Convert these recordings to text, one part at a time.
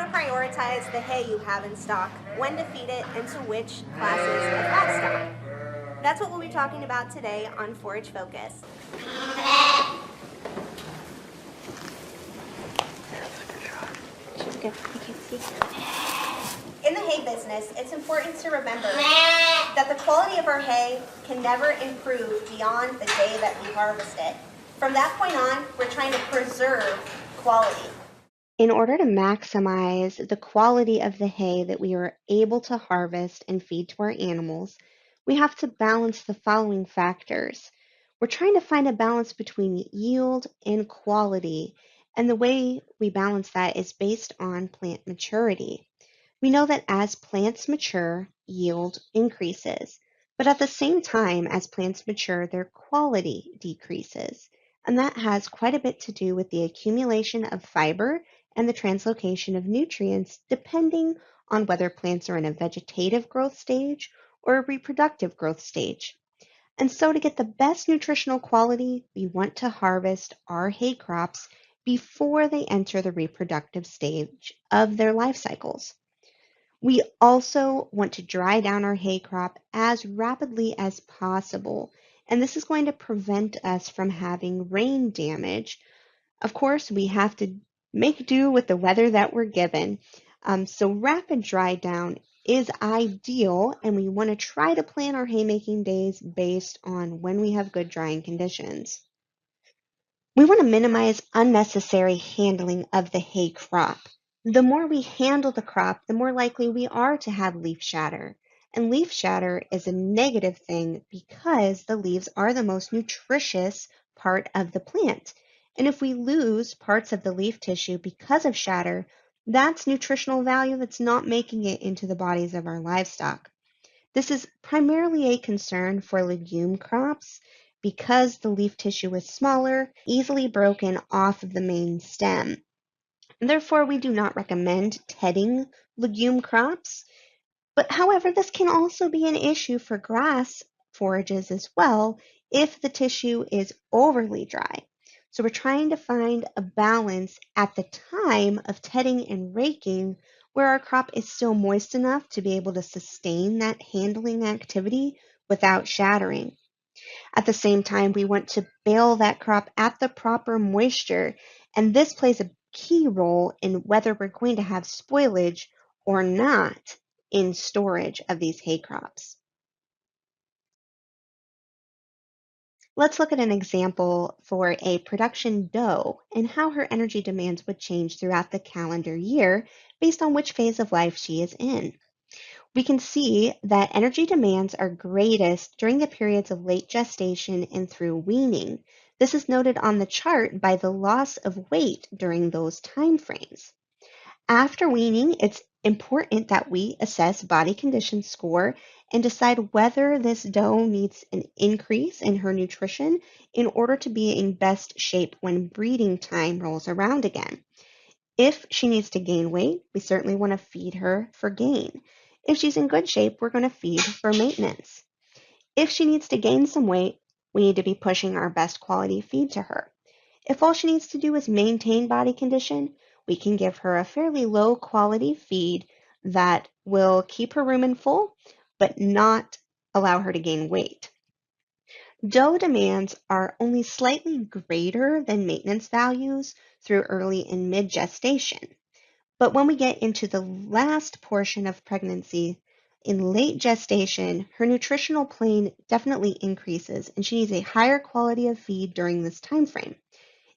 to prioritize the hay you have in stock, when to feed it, and to which classes of livestock. That's what we'll be talking about today on Forage Focus. In the hay business, it's important to remember that the quality of our hay can never improve beyond the day that we harvest it. From that point on, we're trying to preserve quality. In order to maximize the quality of the hay that we are able to harvest and feed to our animals, we have to balance the following factors. We're trying to find a balance between yield and quality, and the way we balance that is based on plant maturity. We know that as plants mature, yield increases, but at the same time as plants mature, their quality decreases. And that has quite a bit to do with the accumulation of fiber and the translocation of nutrients depending on whether plants are in a vegetative growth stage or a reproductive growth stage. And so to get the best nutritional quality, we want to harvest our hay crops before they enter the reproductive stage of their life cycles. We also want to dry down our hay crop as rapidly as possible, and this is going to prevent us from having rain damage. Of course, we have to make do with the weather that we're given. So rapid dry down is ideal, and we want to try to plan our haymaking days based on when we have good drying conditions. We want to minimize unnecessary handling of the hay crop. The more we handle the crop, the more likely we are to have leaf shatter. And leaf shatter is a negative thing because the leaves are the most nutritious part of the plant. And if we lose parts of the leaf tissue because of shatter, that's nutritional value that's not making it into the bodies of our livestock. This is primarily a concern for legume crops because the leaf tissue is smaller, easily broken off of the main stem. Therefore, we do not recommend tedding legume crops. But however, this can also be an issue for grass forages as well if the tissue is overly dry. So we're trying to find a balance at the time of tedding and raking where our crop is still moist enough to be able to sustain that handling activity without shattering. At the same time, we want to bale that crop at the proper moisture, and this plays a key role in whether we're going to have spoilage or not in storage of these hay crops. Let's look at an example for a production doe and how her energy demands would change throughout the calendar year based on which phase of life she is in. We can see that energy demands are greatest during the periods of late gestation and through weaning. This is noted on the chart by the loss of weight during those time frames. After weaning, it's important that we assess body condition score and decide whether this doe needs an increase in her nutrition in order to be in best shape when breeding time rolls around again. If she needs to gain weight, we certainly want to feed her for gain. If she's in good shape, we're going to feed for maintenance. If she needs to gain some weight, we need to be pushing our best quality feed to her. If all she needs to do is maintain body condition, we can give her a fairly low quality feed that will keep her rumen full, but not allow her to gain weight. Doe demands are only slightly greater than maintenance values through early and mid gestation. But when we get into the last portion of pregnancy, in late gestation, her nutritional plane definitely increases and she needs a higher quality of feed during this time frame.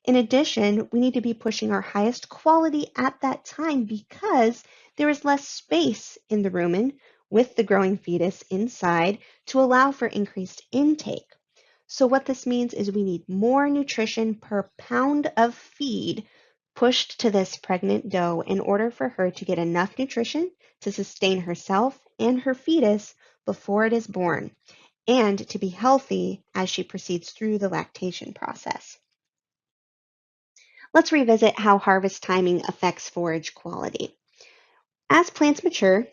In addition, we need to be pushing our highest quality at that time because there is less space in the rumen with the growing fetus inside to allow for increased intake. So what this means is we need more nutrition per pound of feed pushed to this pregnant doe in order for her to get enough nutrition to sustain herself and her fetus before it is born, and to be healthy as she proceeds through the lactation process. Let's revisit how harvest timing affects forage quality. As plants mature,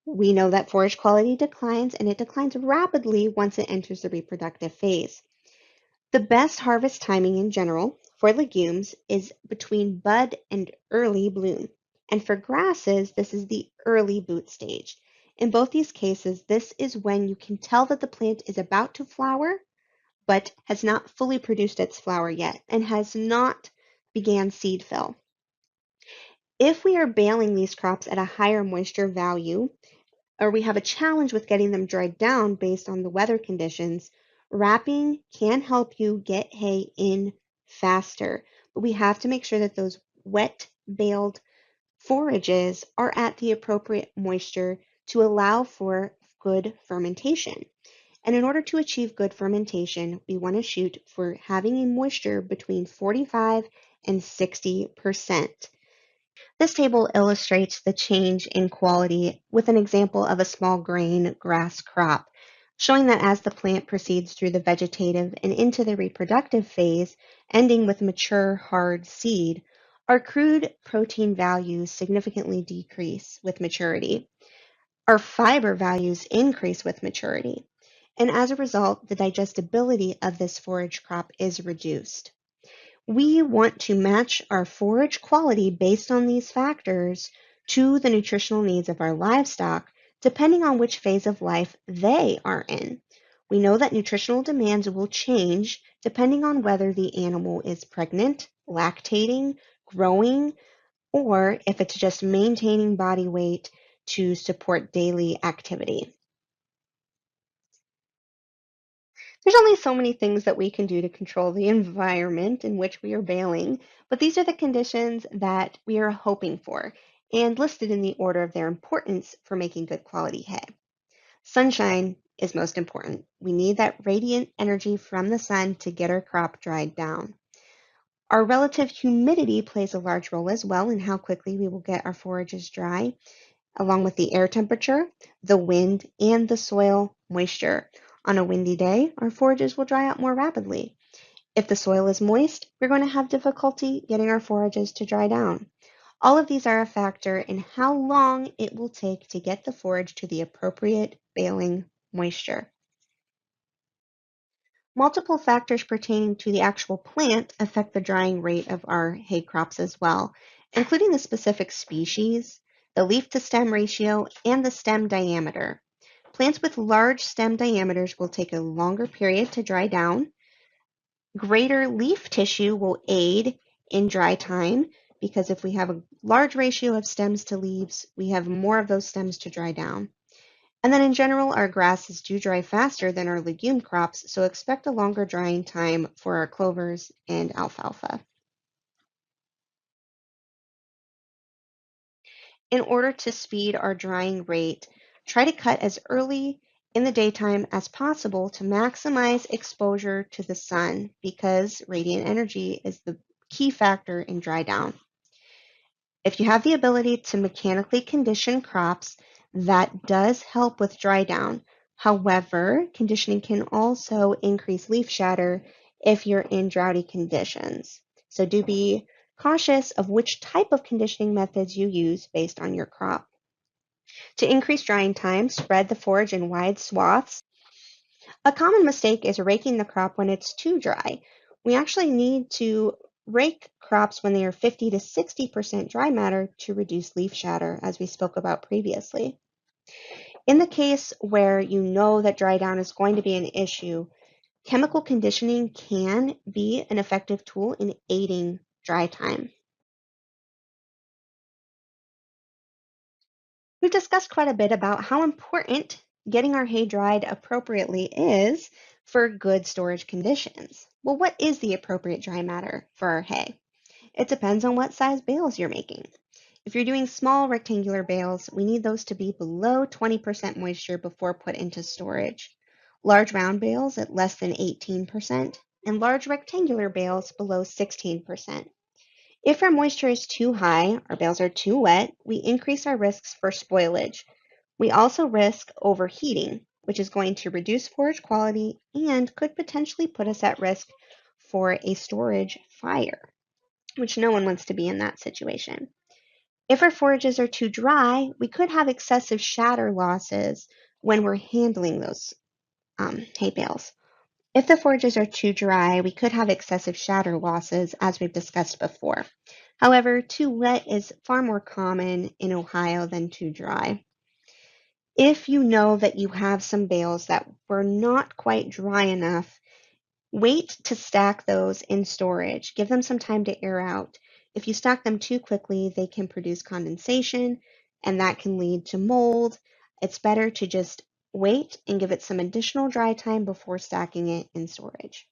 we know that forage quality declines, and it declines rapidly once it enters the reproductive phase. The best harvest timing in general for legumes is between bud and early bloom. And for grasses, this is the early boot stage. In both these cases, this is when you can tell that the plant is about to flower, but has not fully produced its flower yet and has not began seed fill. If we are baling these crops at a higher moisture value, or we have a challenge with getting them dried down based on the weather conditions, wrapping can help you get hay in faster. But we have to make sure that those wet baled forages are at the appropriate moisture to allow for good fermentation. And in order to achieve good fermentation, we want to shoot for having a moisture between 45 and 60%. This table illustrates the change in quality with an example of a small grain grass crop, showing that as the plant proceeds through the vegetative and into the reproductive phase, ending with mature hard seed, our crude protein values significantly decrease with maturity. Our fiber values increase with maturity. And as a result, the digestibility of this forage crop is reduced. We want to match our forage quality based on these factors to the nutritional needs of our livestock, depending on which phase of life they are in. We know that nutritional demands will change depending on whether the animal is pregnant, lactating, growing, or if it's just maintaining body weight to support daily activity. There's only so many things that we can do to control the environment in which we are baling, but these are the conditions that we are hoping for and listed in the order of their importance for making good quality hay. Sunshine is most important. We need that radiant energy from the sun to get our crop dried down. Our relative humidity plays a large role as well in how quickly we will get our forages dry, along with the air temperature, the wind, and the soil moisture. On a windy day, our forages will dry out more rapidly. If the soil is moist, we're going to have difficulty getting our forages to dry down. All of these are a factor in how long it will take to get the forage to the appropriate baling moisture. Multiple factors pertaining to the actual plant affect the drying rate of our hay crops as well, including the specific species, the leaf to stem ratio, and the stem diameter. Plants with large stem diameters will take a longer period to dry down. Greater leaf tissue will aid in dry time because if we have a large ratio of stems to leaves, we have more of those stems to dry down. And then in general, our grasses do dry faster than our legume crops, so expect a longer drying time for our clovers and alfalfa. In order to speed our drying rate, try to cut as early in the daytime as possible to maximize exposure to the sun because radiant energy is the key factor in dry down. If you have the ability to mechanically condition crops, that does help with dry down. However, conditioning can also increase leaf shatter if you're in droughty conditions. So do be cautious of which type of conditioning methods you use based on your crop. To increase drying time, spread the forage in wide swaths. A common mistake is raking the crop when it's too dry. We actually need to rake crops when they are 50 to 60% dry matter to reduce leaf shatter, as we spoke about previously. In the case where you know that dry down is going to be an issue, chemical conditioning can be an effective tool in aiding dry time. We've discussed quite a bit about how important getting our hay dried appropriately is for good storage conditions. Well, what is the appropriate dry matter for our hay? It depends on what size bales you're making. If you're doing small rectangular bales, we need those to be below 20% moisture before put into storage. Large round bales at less than 18%, and large rectangular bales below 16%. If our moisture is too high, our bales are too wet, we increase our risks for spoilage. We also risk overheating, which is going to reduce forage quality and could potentially put us at risk for a storage fire, which no one wants to be in that situation. If our forages are too dry, we could have excessive shatter losses when we're handling those hay bales. If the forages are too dry, we could have excessive shatter losses, as we've discussed before. However, too wet is far more common in Ohio than too dry. If you know that you have some bales that were not quite dry enough, wait to stack those in storage. Give them some time to air out. If you stack them too quickly, they can produce condensation, and that can lead to mold. It's better to just wait and give it some additional dry time before stacking it in storage.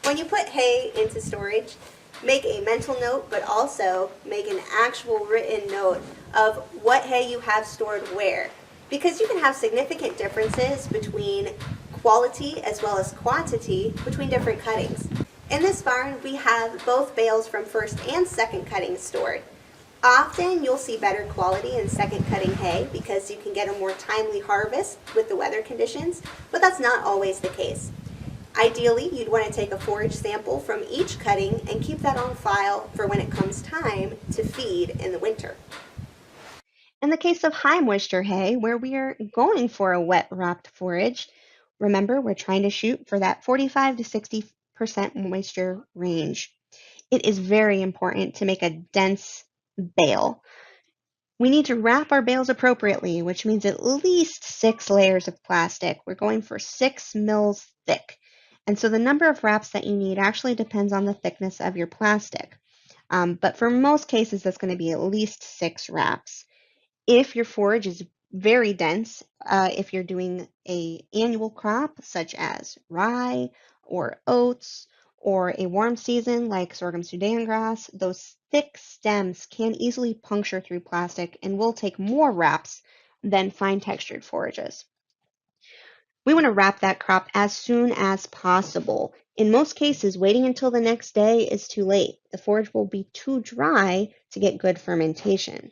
When you put hay into storage, make a mental note, but also make an actual written note of what hay you have stored where. Because you can have significant differences between quality as well as quantity between different cuttings. In this barn, we have both bales from first and second cuttings stored. Often you'll see better quality in second cutting hay because you can get a more timely harvest with the weather conditions, but that's not always the case. Ideally, you'd want to take a forage sample from each cutting and keep that on file for when it comes time to feed in the winter. In the case of high moisture hay, where we are going for a wet wrapped forage, remember we're trying to shoot for that 45 to 60% moisture range. It is very important to make a dense bale. We need to wrap our bales appropriately, which means at least 6 layers of plastic. We're going for 6 mils thick. And so the number of wraps that you need actually depends on the thickness of your plastic. But for most cases, that's going to be at least 6 wraps. If your forage is very dense, if you're doing an annual crop such as rye or oats or a warm season like sorghum Sudan grass, those thick stems can easily puncture through plastic and will take more wraps than fine textured forages. We want to wrap that crop as soon as possible. In most cases, waiting until the next day is too late. The forage will be too dry to get good fermentation.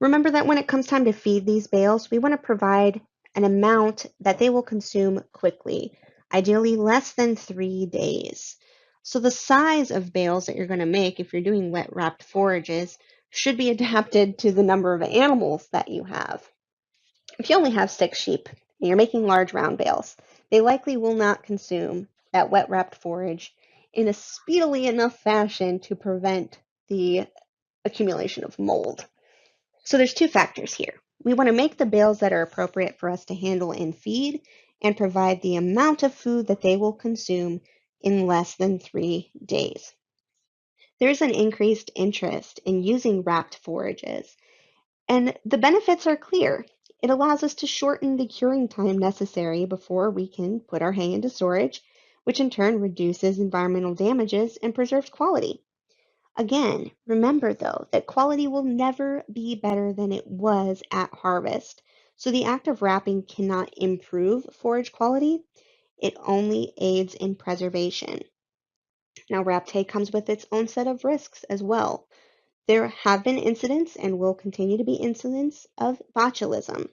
Remember that when it comes time to feed these bales, we want to provide an amount that they will consume quickly, ideally less than 3 days. So the size of bales that you're going to make if you're doing wet wrapped forages should be adapted to the number of animals that you have. If you only have 6 sheep and you're making large round bales, they likely will not consume that wet wrapped forage in a speedily enough fashion to prevent the accumulation of mold. So there's 2 factors here. We want to make the bales that are appropriate for us to handle and feed and provide the amount of food that they will consume in less than 3 days. There's an increased interest in using wrapped forages, and the benefits are clear. It allows us to shorten the curing time necessary before we can put our hay into storage, which in turn reduces environmental damages and preserves quality. Again, remember though that quality will never be better than it was at harvest. So the act of wrapping cannot improve forage quality, it only aids in preservation. Now, wrapped hay comes with its own set of risks as well. There have been incidents and will continue to be incidents of botulism.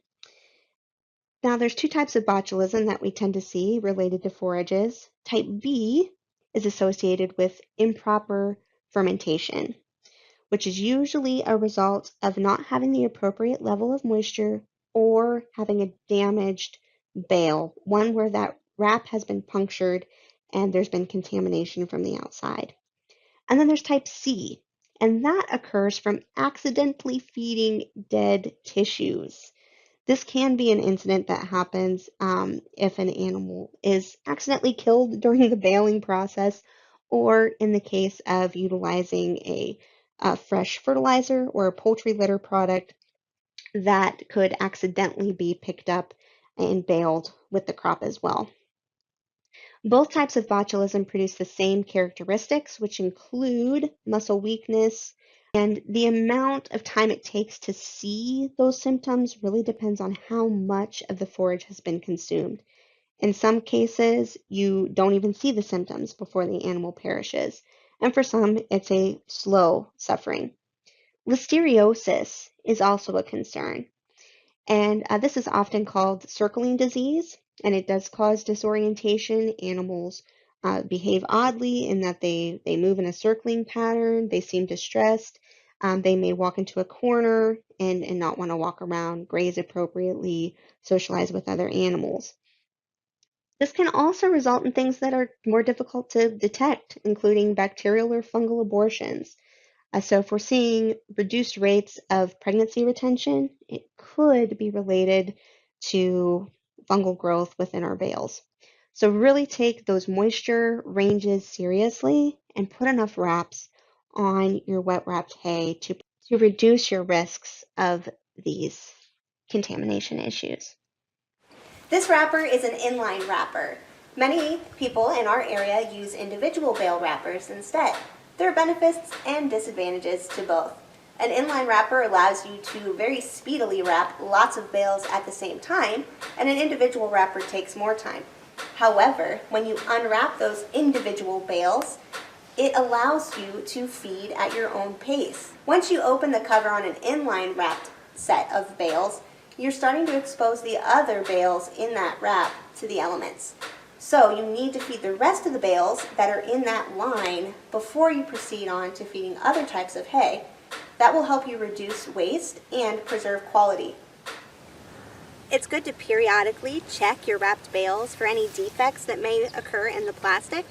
Now, there's 2 types of botulism that we tend to see related to forages. Type B is associated with improper fermentation, which is usually a result of not having the appropriate level of moisture or having a damaged bale, one where that wrap has been punctured and there's been contamination from the outside. And then there's type C, and that occurs from accidentally feeding dead tissues. This can be an incident that happens if an animal is accidentally killed during the baling process, or in the case of utilizing a fresh fertilizer or a poultry litter product that could accidentally be picked up and baled with the crop as well. Both types of botulism produce the same characteristics, which include muscle weakness, and the amount of time it takes to see those symptoms really depends on how much of the forage has been consumed. In some cases, you don't even see the symptoms before the animal perishes, and for some, it's a slow suffering. Listeriosis is also a concern, and this is often called circling disease, and it does cause disorientation. Animals behave oddly in that they move in a circling pattern, they seem distressed, they may walk into a corner and not want to walk around, graze appropriately, socialize with other animals. This can also result in things that are more difficult to detect, including bacterial or fungal abortions. So if we're seeing reduced rates of pregnancy retention, it could be related to fungal growth within our bales. So really take those moisture ranges seriously and put enough wraps on your wet wrapped hay to reduce your risks of these contamination issues. This wrapper is an inline wrapper. Many people in our area use individual bale wrappers instead. There are benefits and disadvantages to both. An inline wrapper allows you to very speedily wrap lots of bales at the same time, and an individual wrapper takes more time. However, when you unwrap those individual bales, it allows you to feed at your own pace. Once you open the cover on an inline wrapped set of bales, you're starting to expose the other bales in that wrap to the elements. So you need to feed the rest of the bales that are in that line before you proceed on to feeding other types of hay. That will help you reduce waste and preserve quality. It's good to periodically check your wrapped bales for any defects that may occur in the plastic.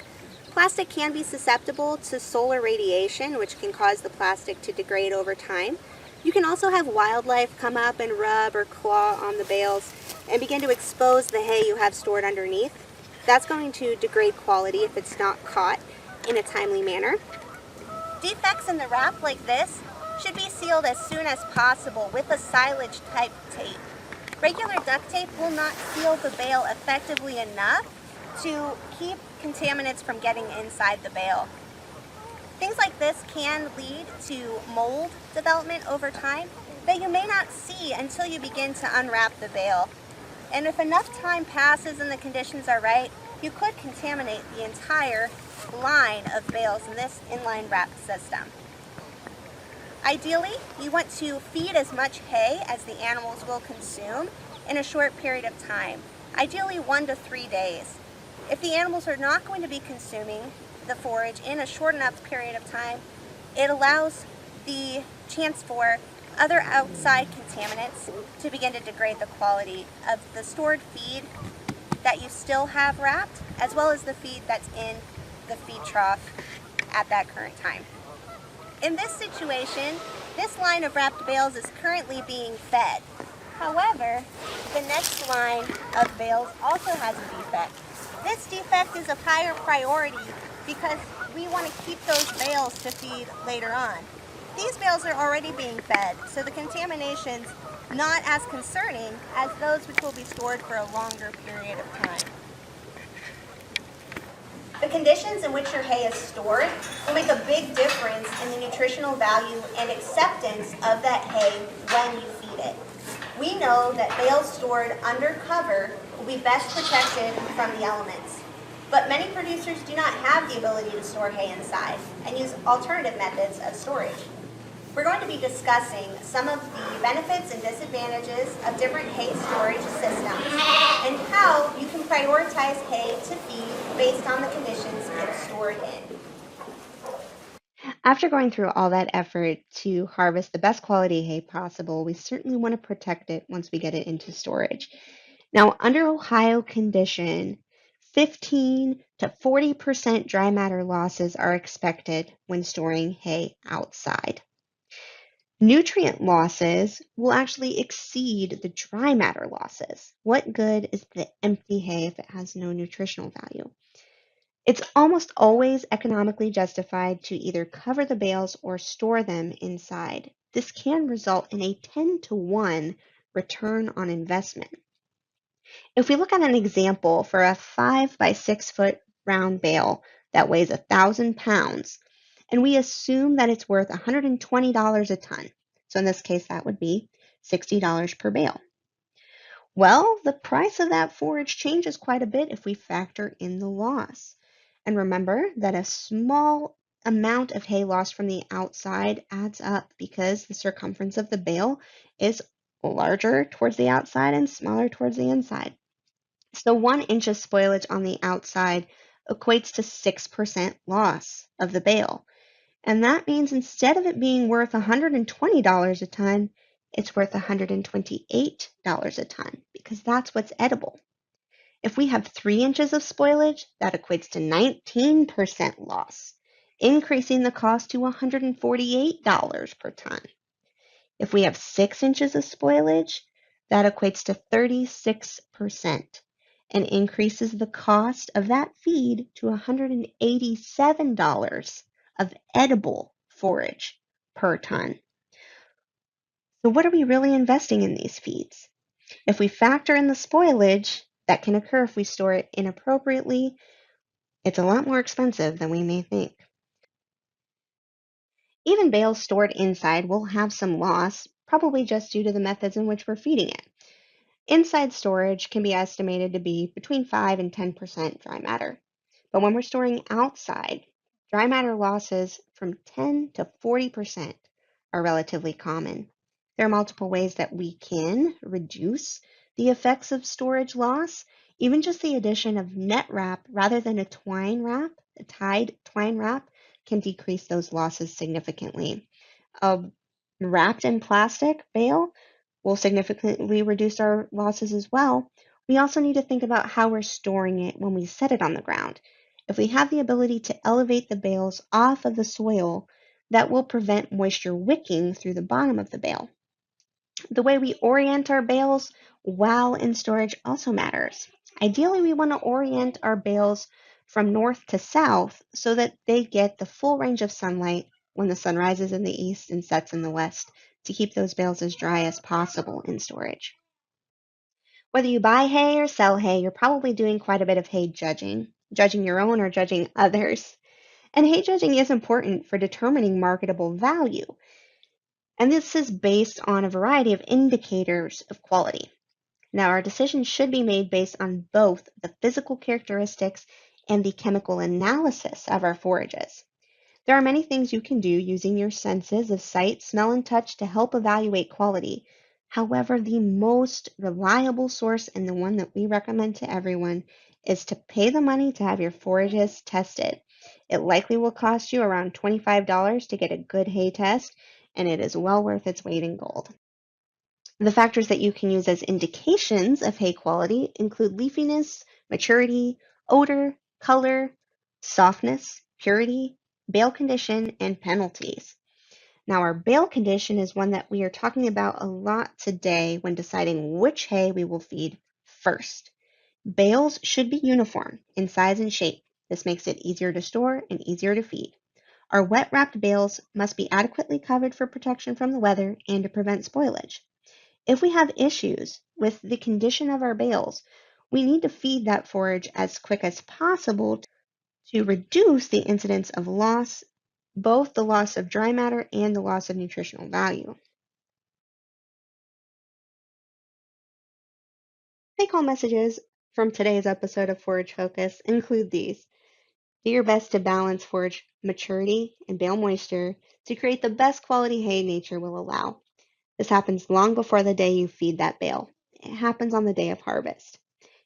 Plastic can be susceptible to solar radiation, which can cause the plastic to degrade over time. You can also have wildlife come up and rub or claw on the bales and begin to expose the hay you have stored underneath. That's going to degrade quality if it's not caught in a timely manner. Defects in the wrap like this should be sealed as soon as possible with a silage type tape. Regular duct tape will not seal the bale effectively enough to keep contaminants from getting inside the bale. Things like this can lead to mold development over time that you may not see until you begin to unwrap the bale. And if enough time passes and the conditions are right, you could contaminate the entire line of bales in this inline wrap system. Ideally, you want to feed as much hay as the animals will consume in a short period of time, ideally 1 to 3 days. If the animals are not going to be consuming the forage in a short enough period of time, it allows the chance for other outside contaminants to begin to degrade the quality of the stored feed that you still have wrapped, as well as the feed that's in the feed trough at that current time. In this situation, this line of wrapped bales is currently being fed. However, the next line of bales also has a defect. This defect is of higher priority because we want to keep those bales to feed later on. These bales are already being fed, so the contamination's not as concerning as those which will be stored for a longer period of time. The conditions in which your hay is stored will make a big difference in the nutritional value and acceptance of that hay when you feed it. We know that bales stored under cover will be best protected from the elements. But many producers do not have the ability to store hay inside and use alternative methods of storage. We're going to be discussing some of the benefits and disadvantages of different hay storage systems and how you can prioritize hay to feed based on the conditions it's stored in. After going through all that effort to harvest the best quality hay possible, we certainly want to protect it once we get it into storage. Now, under Ohio condition, 15 to 40% dry matter losses are expected when storing hay outside. Nutrient losses will actually exceed the dry matter losses. What good is the empty hay if it has no nutritional value? It's almost always economically justified to either cover the bales or store them inside. This can result in a 10 to 1 return on investment. If we look at an example for a 5 by 6 foot round bale that weighs 1,000 pounds, and we assume that it's worth $120 a ton, so in this case that would be $60 per bale. Well, the price of that forage changes quite a bit if we factor in the loss. And remember that a small amount of hay lost from the outside adds up because the circumference of the bale is larger towards the outside and smaller towards the inside. So 1 inch of spoilage on the outside equates to 6% loss of the bale. And that means instead of it being worth $120 a ton, it's worth $128 a ton because that's what's edible. If we have 3 inches of spoilage, that equates to 19% loss, increasing the cost to $148 per ton. If we have 6 inches of spoilage, that equates to 36% and increases the cost of that feed to $187 of edible forage per ton. So what are we really investing in these feeds? If we factor in the spoilage that can occur if we store it inappropriately, it's a lot more expensive than we may think. Even bales stored inside will have some loss, probably just due to the methods in which we're feeding it. Inside storage can be estimated to be between 5 and 10% dry matter. But when we're storing outside, dry matter losses from 10 to 40% are relatively common. There are multiple ways that we can reduce the effects of storage loss. Even just the addition of net wrap rather than a twine wrap, a tied twine wrap, can decrease those losses significantly. A wrapped in plastic bale will significantly reduce our losses as well. We also need to think about how we're storing it when we set it on the ground. If we have the ability to elevate the bales off of the soil, that will prevent moisture wicking through the bottom of the bale. The way we orient our bales while in storage also matters. Ideally, we want to orient our bales from north to south so that they get the full range of sunlight when the sun rises in the east and sets in the west to keep those bales as dry as possible in storage. Whether you buy hay or sell hay, you're probably doing quite a bit of hay judging, judging your own or judging others. And hay judging is important for determining marketable value. And this is based on a variety of indicators of quality. Now, our decision should be made based on both the physical characteristics and the chemical analysis of our forages. There are many things you can do using your senses of sight, smell, and touch to help evaluate quality. However, the most reliable source and the one that we recommend to everyone is to pay the money to have your forages tested. It likely will cost you around $25 to get a good hay test, and it is well worth its weight in gold. The factors that you can use as indications of hay quality include leafiness, maturity, odor, color, softness, purity, bale condition, and penalties. Now, our bale condition is one that we are talking about a lot today when deciding which hay we will feed first. Bales should be uniform in size and shape. This makes it easier to store and easier to feed. Our wet wrapped bales must be adequately covered for protection from the weather and to prevent spoilage. If we have issues with the condition of our bales, we need to feed that forage as quick as possible to reduce the incidence of loss, both the loss of dry matter and the loss of nutritional value. Take-home messages from today's episode of Forage Focus include these. Do your best to balance forage maturity and bale moisture to create the best quality hay nature will allow. This happens long before the day you feed that bale. It happens on the day of harvest.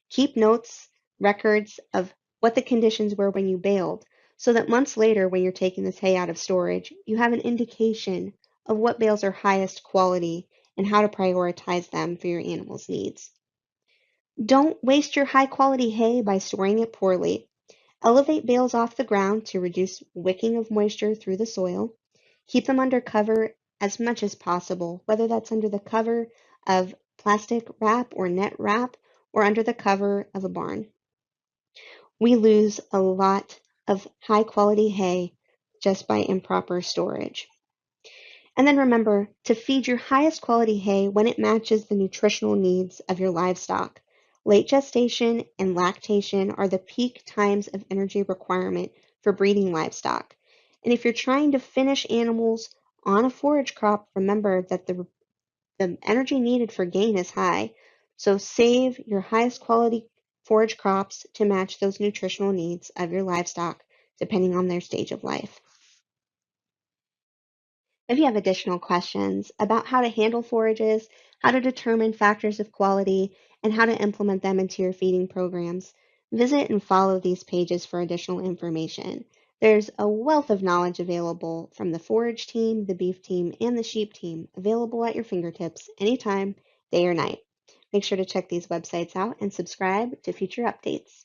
Keep notes, records of what the conditions were when you baled, so that months later, when you're taking this hay out of storage, you have an indication of what bales are highest quality and how to prioritize them for your animal's needs. Don't waste your high quality hay by storing it poorly. Elevate bales off the ground to reduce wicking of moisture through the soil. Keep them under cover as much as possible, whether that's under the cover of plastic wrap or net wrap or under the cover of a barn. We lose a lot of high quality hay just by improper storage. And then remember to feed your highest quality hay when it matches the nutritional needs of your livestock. Late gestation and lactation are the peak times of energy requirement for breeding livestock. And if you're trying to finish animals on a forage crop, remember that the energy needed for gain is high. So save your highest quality forage crops to match those nutritional needs of your livestock, depending on their stage of life. If you have additional questions about how to handle forages, how to determine factors of quality, and how to implement them into your feeding programs, visit and follow these pages for additional information. There's a wealth of knowledge available from the forage team, the beef team, and the sheep team, available at your fingertips anytime, day or night. Make sure to check these websites out and subscribe to future updates.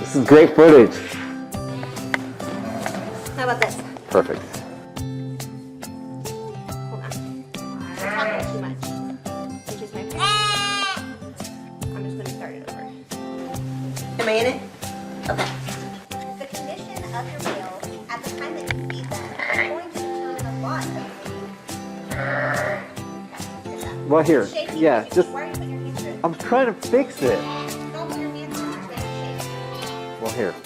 This is great footage. How about this? Perfect. Hold on. We're talking too much. Which is my fault. I'm just going to start it over. Am I in it? Okay. The condition of your males at the time that you feed them is going to determine a lot of Well, here. shaking. Yeah, just. Why are you putting your hands through it? I'm trying to fix it. Don't put your hands through it. It's going Well, here. to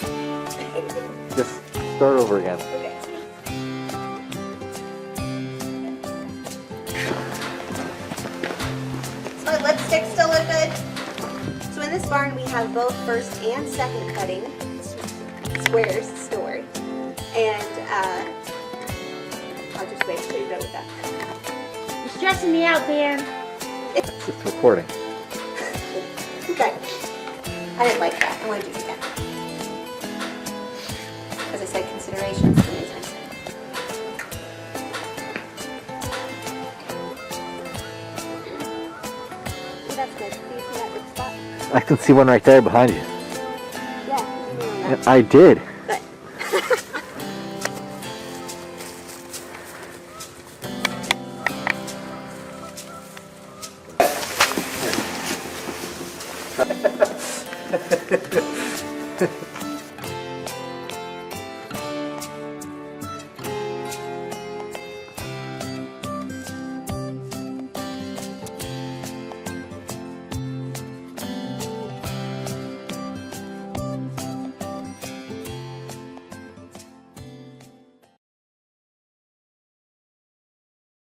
shake. Just start over again. Okay. So my lipstick still look good. So in this barn we have both first and second cutting squares stored. And I'll just wait until you're done with that. You're stressing me out, Ben. It's recording. Okay. I didn't like that. I want to do it again. As I said, considerations for me. That's good. Do you see that big spot? I can see one right there behind you. Yeah. I did. But